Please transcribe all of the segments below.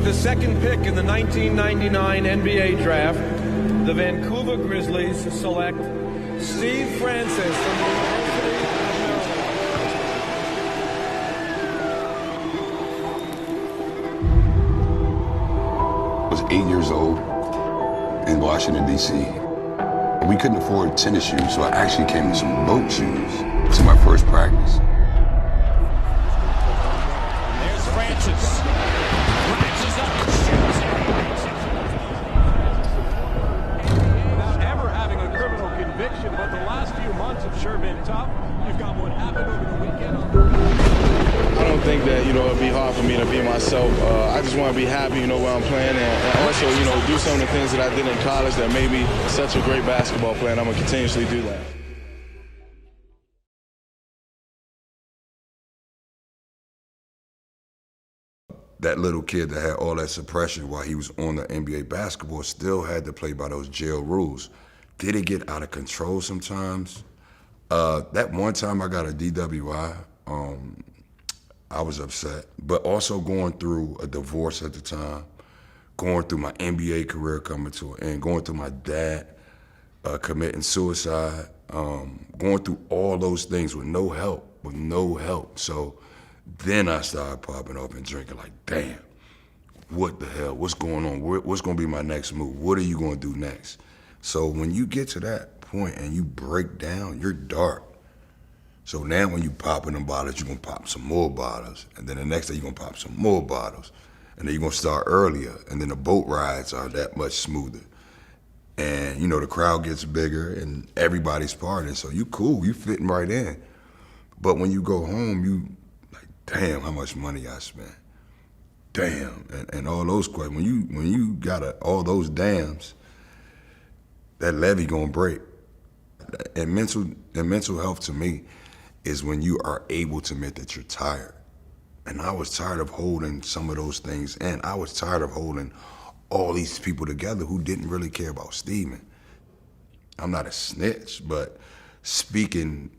With the second pick in the 1999 NBA draft, the Vancouver Grizzlies select Steve Francis from the University of I was 8 years old in Washington, D.C. We couldn't afford tennis shoes, so I actually came in some boat shoes to my first practice. There's Francis. Francis up and shoots. Without ever having a criminal conviction, but the last few months have sure been tough. You've got what happened over the weekend. I don't think that, it'd be hard for me to be myself. I just want to be happy, where I'm playing, and also, do some of the things that I did in college that made me such a great basketball player, and I'm going to continuously do that. That little kid that had all that suppression while he was on the NBA basketball still had to play by those jail rules. Did it get out of control sometimes? That one time I got a DWI, I was upset, but also going through a divorce at the time, going through my NBA career coming to an end, going through my dad committing suicide, going through all those things with no help. So then I started popping up and drinking like, damn, what the hell, what's going on? What's gonna be my next move? What are you gonna do next? So when you get to that point and you break down, you're dark. So now when you pop in them bottles, you're gonna pop some more bottles. And then the next day you're gonna pop some more bottles. And then you're gonna start earlier. And then the boat rides are that much smoother. And the crowd gets bigger and everybody's partying. So you cool, you fitting right in. But when you go home, you like, damn, how much money I spent. Damn, and all those questions. When you got all those dams, that levee gonna break. And mental health to me is when you are able to admit that you're tired. And I was tired of holding some of those things, and I was tired of holding all these people together who didn't really care about Steven. I'm not a snitch, but speaking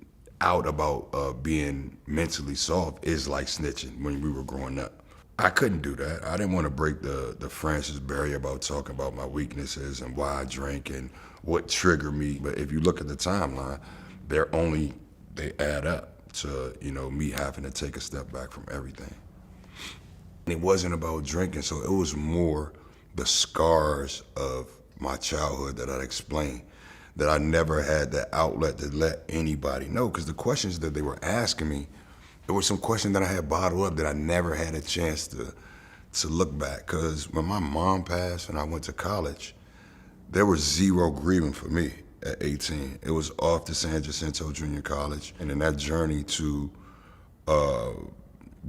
out about being mentally soft is like snitching when we were growing up. I couldn't do that. I didn't want to break the Francis barrier about talking about my weaknesses and why I drink and what triggered me. But if you look at the timeline, they add up to, me having to take a step back from everything. And it wasn't about drinking, so it was more the scars of my childhood that I'd explained, that I never had the outlet to let anybody know, because the questions that they were asking me, there were some questions that I had bottled up that I never had a chance to look back. Because when my mom passed and I went to college, there was zero grieving for me at 18. It was off to San Jacinto Junior College, and in that journey to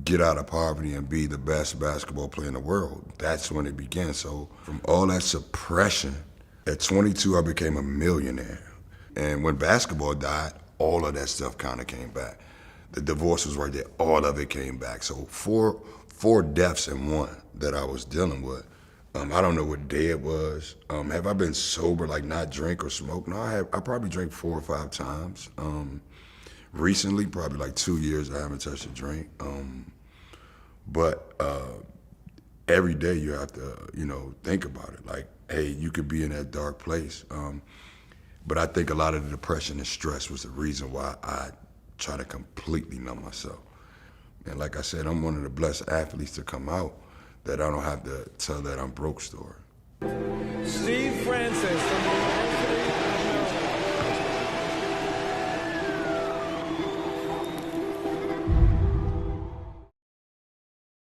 get out of poverty and be the best basketball player in the world, that's when it began. So from all that suppression, at 22 I became a millionaire. And when basketball died, all of that stuff kind of came back. The divorce was right there, all of it came back. So four deaths in one that I was dealing with. I don't know what day it was. Have I been sober, like not drink or smoke? No, I probably drank 4 or 5 times. Recently, probably like 2 years, I haven't touched a drink. But every day you have to, think about it. Like, hey, you could be in that dark place. But I think a lot of the depression and stress was the reason why I try to completely numb myself. And like I said, I'm one of the blessed athletes to come out that I don't have to tell that I'm broke story. Steve Francis